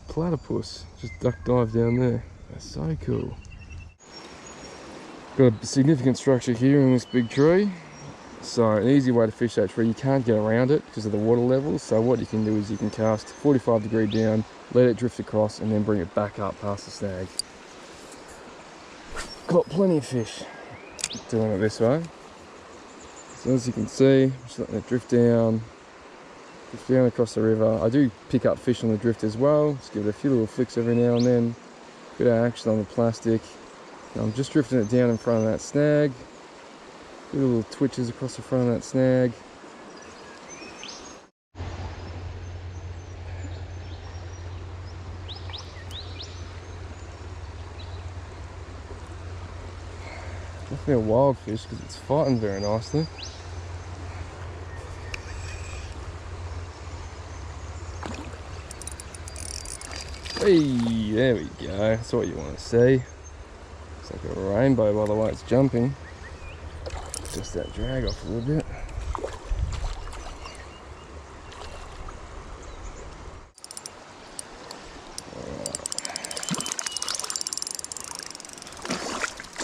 platypus just duck dive down there. That's so cool. Got a significant structure here in this big tree. So an easy way to fish that tree, you can't get around it because of the water levels. So what you can do is you can cast 45 degree down, let it drift across, and then bring it back up past the snag. Got plenty of fish doing it this way. So as you can see, just letting it drift down across the river. I do pick up fish on the drift as well. Just give it a few little flicks every now and then. Bit of action on the plastic. And I'm just drifting it down in front of that snag. Little twitches across the front of that snag. Definitely a wild fish because it's fighting very nicely. Hey, there we go. That's what you want to see. It's like a rainbow by the way it's jumping. Just that drag off a little bit.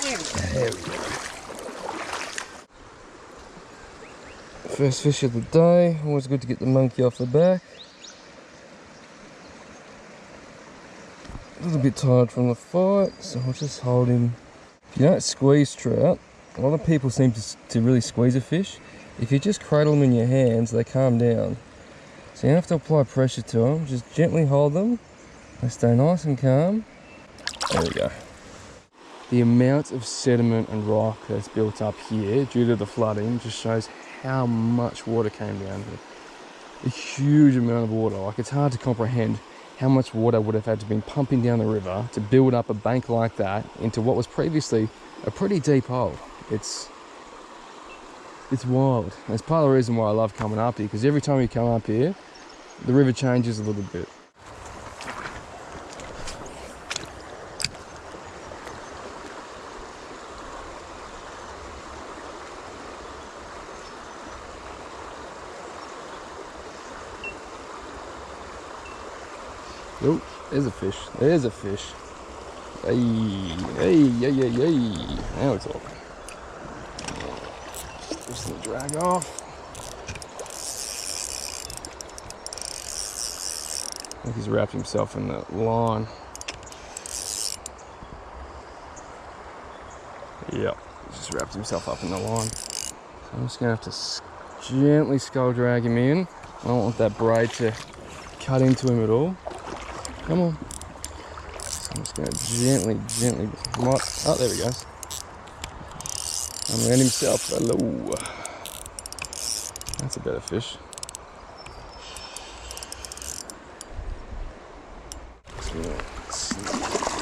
There we go. First fish of the day. Always good to get the monkey off the back. A little bit tired from the fight, so I'll just hold him. If you don't squeeze trout, a lot of people seem to really squeeze a fish. If you just cradle them in your hands, they calm down. So you don't have to apply pressure to them, just gently hold them. They stay nice and calm. There we go. The amount of sediment and rock that's built up here due to the flooding just shows how much water came down here. A huge amount of water. Like, it's hard to comprehend how much water would have had to been pumping down the river to build up a bank like that into what was previously a pretty deep hole. It's wild. That's part of the reason why I love coming up here, because every time you come up here, the river changes a little bit. Oh, there's a fish. There's a fish. Hey, hey, hey, hey, hey. Now we're talking. Just the drag off. I think he's wrapped himself in the line. Yep, he's just wrapped himself up in the line. So I'm just gonna have to gently skull drag him in. I don't want that braid to cut into him at all. Come on. So I'm just going to gently, oh, there he goes. And land himself. Hello. That's a better fish.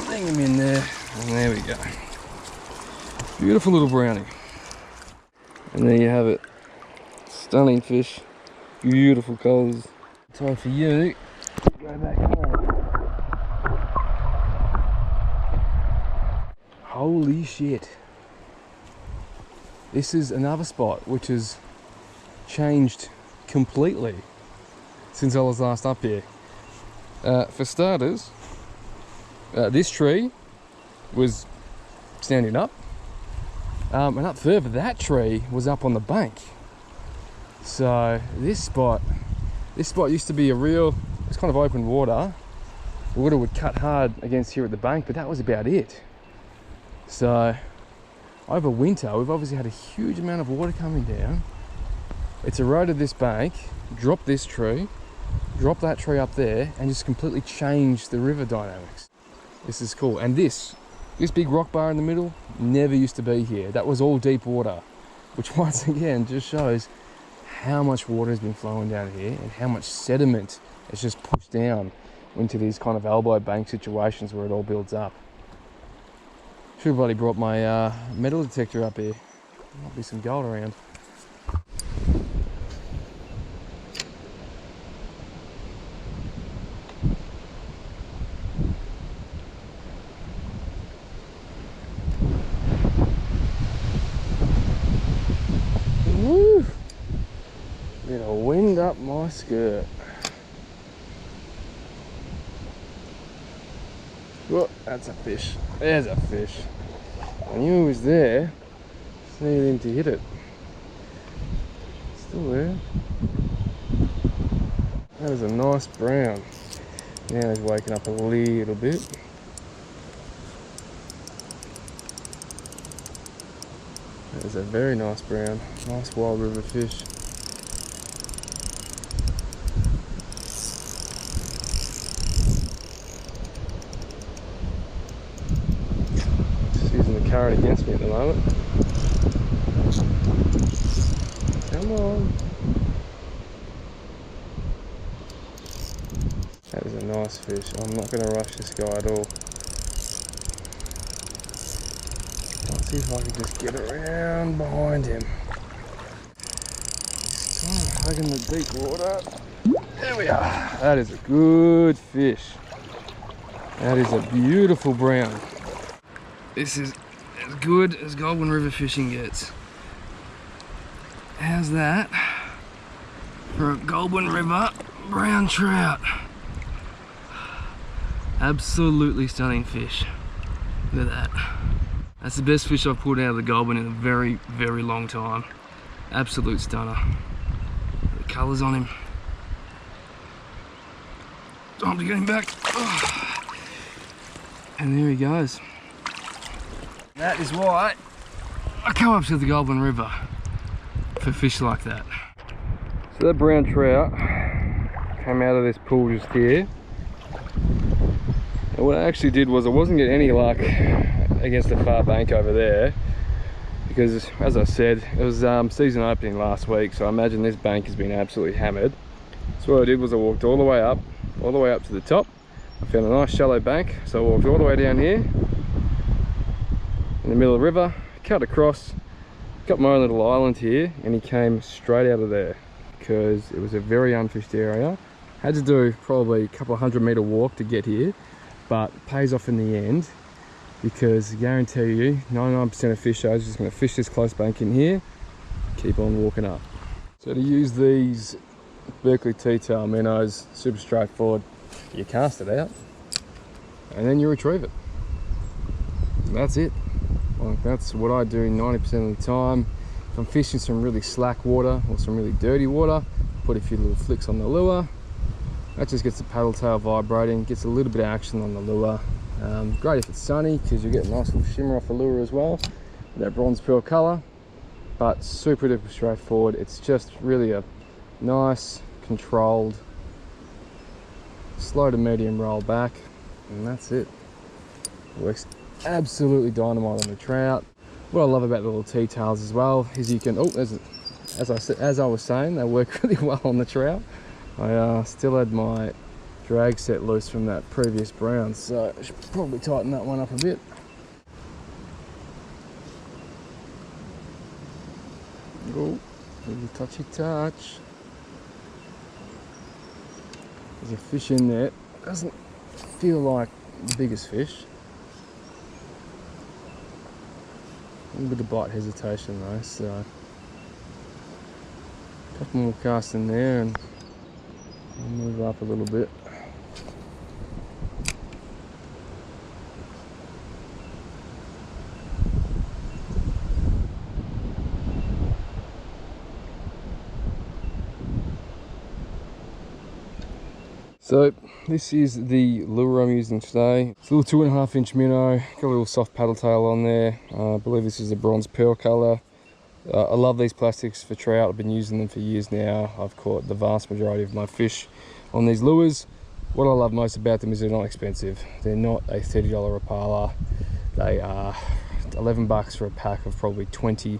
Hang him in there, and there we go. Beautiful little brownie. And there you have it. Stunning fish. Beautiful colours. Time for you to go back home. Holy shit. This is another spot which has changed completely since I was last up here. For starters, this tree was standing up, and up further that tree was up on the bank. So this spot used to be it's kind of open water. The water would cut hard against here at the bank, but that was about it. So over winter, we've obviously had a huge amount of water coming down. It's eroded this bank, dropped this tree, dropped that tree up there, and just completely changed the river dynamics. This is cool. And this big rock bar in the middle never used to be here. That was all deep water, which once again just shows how much water has been flowing down here and how much sediment is just pushed down into these kind of elbow bank situations where it all builds up. Should have bloody brought my metal detector up here. Might be some gold around. Woo! Bit of wind up my skirt. Whoa, that's a fish. There's a fish. I knew it was there. Just needed him to hit it. Still there. That is a nice brown. Now he's waking up a little bit. That is a very nice brown. Nice wild river fish. Just using the current against me at the moment. Come on. That is a nice fish. I'm not going to rush this guy at all. Let's see if I can just get around behind him. Just kind of hugging the deep water. There we are. That is a good fish. That is a beautiful brown. This is as good as Goulburn River fishing gets. How's that for a Goulburn River brown trout? Absolutely stunning fish. Look at that. That's the best fish I've pulled out of the Goulburn in a very, very long time. Absolute stunner. The colours on him. Time to get him back. Oh. And there he goes. That is why I come up to the Goulburn River for fish like that. So that brown trout came out of this pool just here. And what I actually did was I wasn't getting any luck against the far bank over there because, as I said, it was season opening last week, so I imagine this bank has been absolutely hammered. So what I did was I walked all the way up to the top. I found a nice shallow bank, so I walked all the way down here in the middle of the river, cut across, got my own little island here, and he came straight out of there because it was a very unfished area. Had to do probably a couple of 100-meter walk to get here, but it pays off in the end because I guarantee you 99% of fish are just going to fish this close bank in here, keep on walking up. So to use these Berkeley T-tail minnows, super straightforward. You cast it out and then you retrieve it. That's it. Like, that's what I do 90% of the time. If I'm fishing some really slack water or some really dirty water, put a few little flicks on the lure. That just gets the paddle tail vibrating, gets a little bit of action on the lure. Great if it's sunny because you get a nice little shimmer off the lure as well, that bronze pearl colour. But super duper straightforward. It's just really a nice, controlled, slow to medium roll back, and that's it. Works absolutely dynamite on the trout. What I love about the little T-tails as well is you can, as I was saying, they work really well on the trout. I still had my drag set loose from that previous brown, so I should probably tighten that one up a bit. Oh, little touchy touch. There's a fish in there. Doesn't feel like the biggest fish. A little bit of bite hesitation though, so a couple more casts in there and I'll move up a little bit. So this is the lure I'm using today. It's a little 2.5 inch minnow, got a little soft paddle tail on there. I believe this is a bronze pearl colour. I love these plastics for trout. I've been using them for years now. I've caught the vast majority of my fish on these lures. What I love most about them is they're not expensive. They're not a $30 Rapala. They are 11 bucks for a pack of probably 20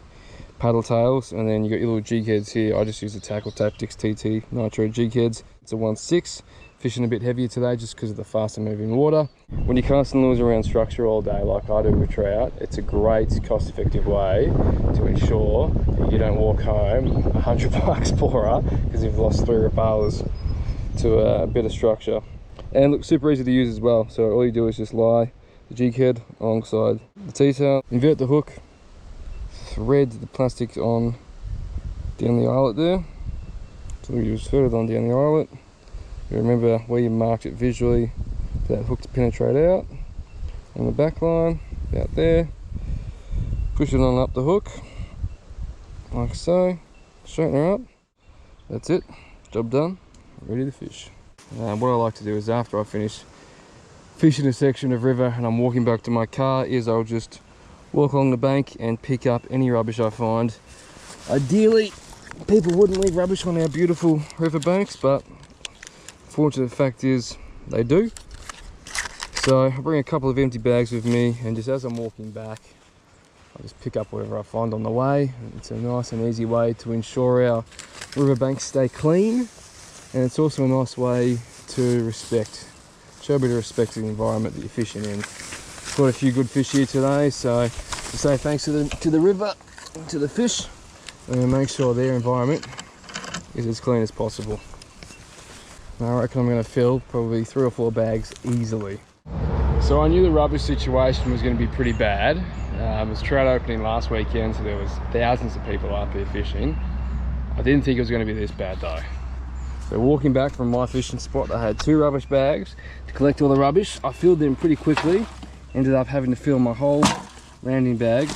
paddle tails, and then you got your little jig heads here. I just use the Tackle Tactics TT Nitro jig heads. It's a 1/6. Fishing a bit heavier today just because of the faster moving water. When you're casting lures around structure all day like I do with trout, it's a great cost effective way to ensure that you don't walk home 100 bucks poorer because you've lost 3 Rapalas to a bit of structure. And look, super easy to use as well. So all you do is just lie the jig head alongside the T-tail, invert the hook, thread the plastic on down the eyelet there. So you just thread it on down the eyelet. You remember where you marked it visually for that hook to penetrate out. on the back line, about there. Push it on up the hook, like so. Straighten her up. That's it. Job done. Ready to fish. What I like to do is after I finish fishing a section of river and I'm walking back to my car, is I'll just walk along the bank and pick up any rubbish I find. Ideally, people wouldn't leave rubbish on our beautiful river banks, but fortunate fact is they do. So I bring a couple of empty bags with me, and just as I'm walking back, I just pick up whatever I find on the way. It's a nice and easy way to ensure our riverbanks stay clean, and it's also a nice way to show a bit of respect to the environment that you're fishing in. Caught a few good fish here today, so to say thanks to the river, to the fish, and make sure their environment is as clean as possible. I reckon I'm going to fill probably 3 or 4 bags easily. So I knew the rubbish situation was going to be pretty bad. It was trout opening last weekend, so there was thousands of people up here fishing. I didn't think it was going to be this bad though. So walking back from my fishing spot, I had 2 rubbish bags to collect all the rubbish. I filled them pretty quickly. Ended up having to fill my whole landing bag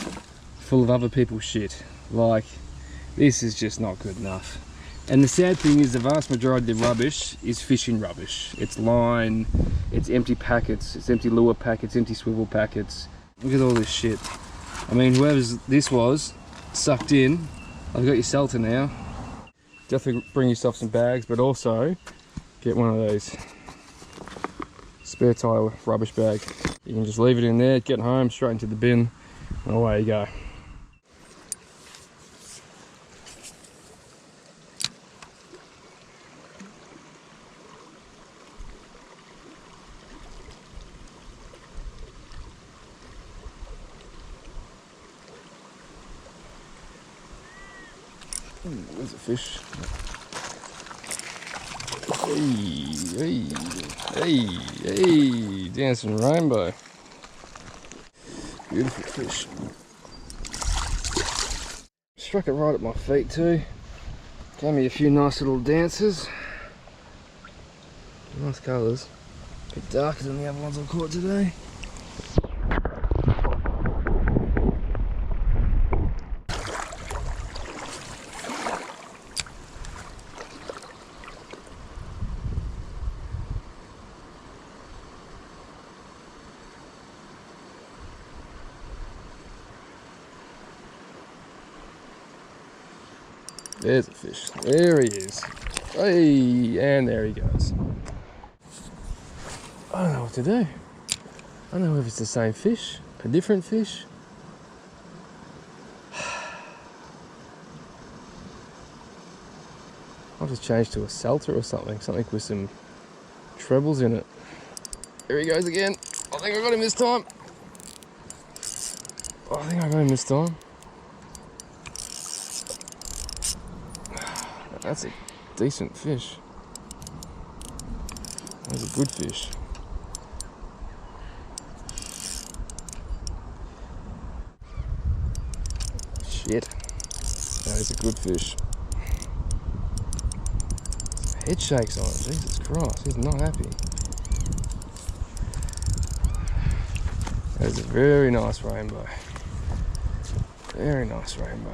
full of other people's shit. Like, this is just not good enough. And the sad thing is the vast majority of the rubbish is fishing rubbish. It's line, it's empty packets, it's empty lure packets, empty swivel packets. Look at all this shit. I mean, whoever's this was, sucked in. I've got your Salter now. Definitely bring yourself some bags, but also get one of those spare tire rubbish bag. You can just leave it in there, get home, straight into the bin, and away you go. Ooh, there's a fish. Hey, hey, hey, hey, dancing rainbow. Beautiful fish. Struck it right at my feet too. Gave me a few nice little dances. Nice colours. A bit darker than the other ones I caught today. There's a fish. There he is. Hey, and there he goes. I don't know what to do. I don't know if it's the same fish, a different fish. I'll just change to a Salter or something with some trebles in it. Here he goes again. I think I got him this time. That's a decent fish. That's a good fish. Shit. That is a good fish. Head shakes on it. Jesus Christ, he's not happy. That is a very nice rainbow. Very nice rainbow.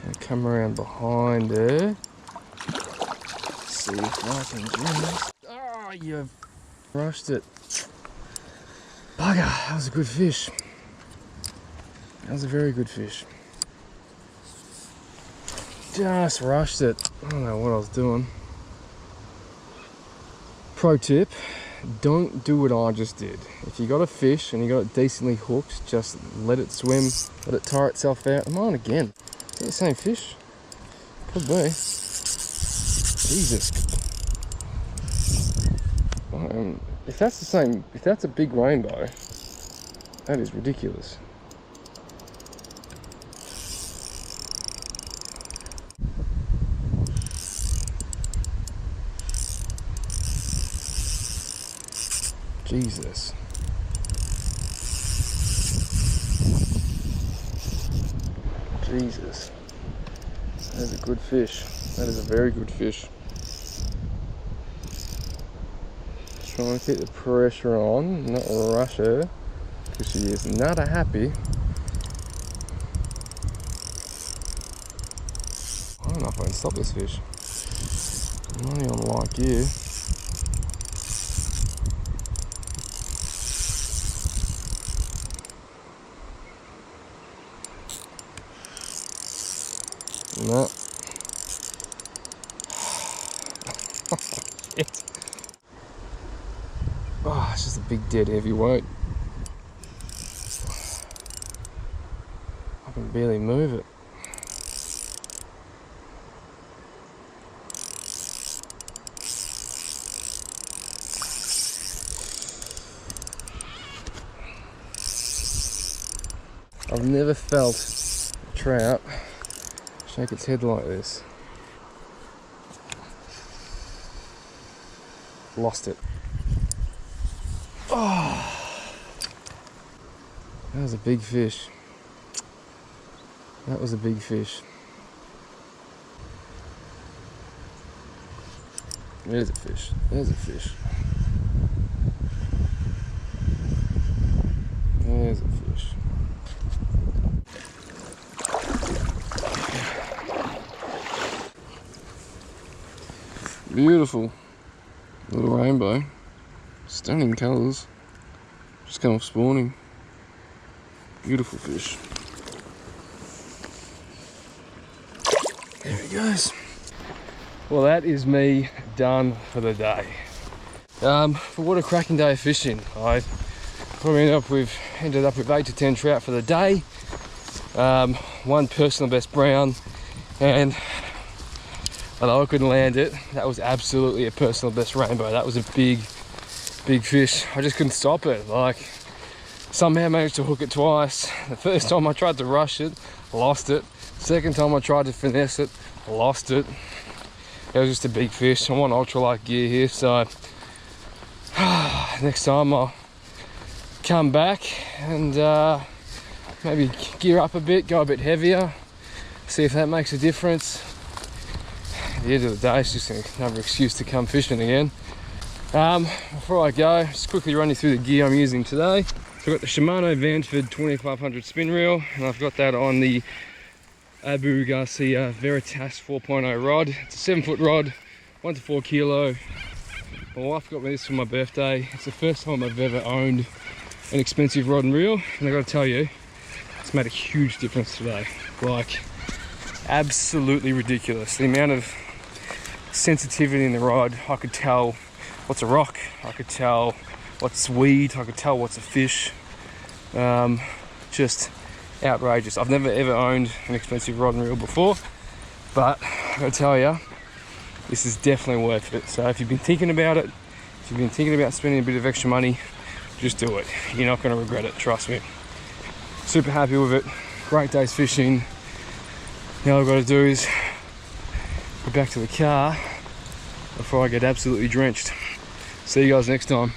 Gonna come around behind her. See if I can just... Oh, you've rushed it. Bugger, that was a good fish. That was a very good fish. Just rushed it. I don't know what I was doing. Pro tip, don't do what I just did. If you got a fish and you got it decently hooked, just let it swim, let it tire itself out. I'm on again. Is that the same fish? Could be. Jesus. If that's the same, if that's a big rainbow, that is ridiculous. Jesus. Jesus. That is a good fish. That is a very good fish. Trying to keep the pressure on, not rush her, because she is not happy. I don't know if I can stop this fish. I'm only on light gear. No. Shit. Oh, it's just a big dead heavy weight. I can barely move it. I've never felt a trout shake its head like this. Lost it. Oh, that was a big fish. That was a big fish. There's a fish. There's a fish. There's a fish. Beautiful little rainbow. Stunning colours. Just come off spawning. Beautiful fish. There he goes. Well, that is me done for the day. For what a cracking day of fishing. I probably ended up with 8 to 10 trout for the day. One personal best brown, and although I couldn't land it, that was absolutely a personal best rainbow. That was a big fish. I just couldn't stop it. Like, somehow managed to hook it twice. The first time I tried to rush it, lost it. Second time I tried to finesse it, lost it. It was just a big fish. I'm on ultralight gear here, so next time I'll come back and maybe gear up a bit, go a bit heavier, see if that makes a difference. At the end of the day, it's just another excuse to come fishing again. Before I go, just quickly run you through the gear I'm using today. So I've got the Shimano Vanford 2500 spin reel, and I've got that on the Abu Garcia Veritas 4.0 rod. It's a 7-foot rod, 1 to 4 kilo. My wife got me this for my birthday. It's the first time I've ever owned an expensive rod and reel, and I got to tell you, it's made a huge difference today. Like, absolutely ridiculous. The amount of sensitivity in the rod. I could tell what's a rock, I could tell what's weed, I could tell what's a fish. Just outrageous. I've never ever owned an expensive rod and reel before, but I gotta tell you, this is definitely worth it. So if you've been thinking about it, if you've been thinking about spending a bit of extra money, just do it. You're not going to regret it, trust me. Super happy with it. Great day's fishing. Now all I've got to do is go back to the car before I get absolutely drenched. See you guys next time.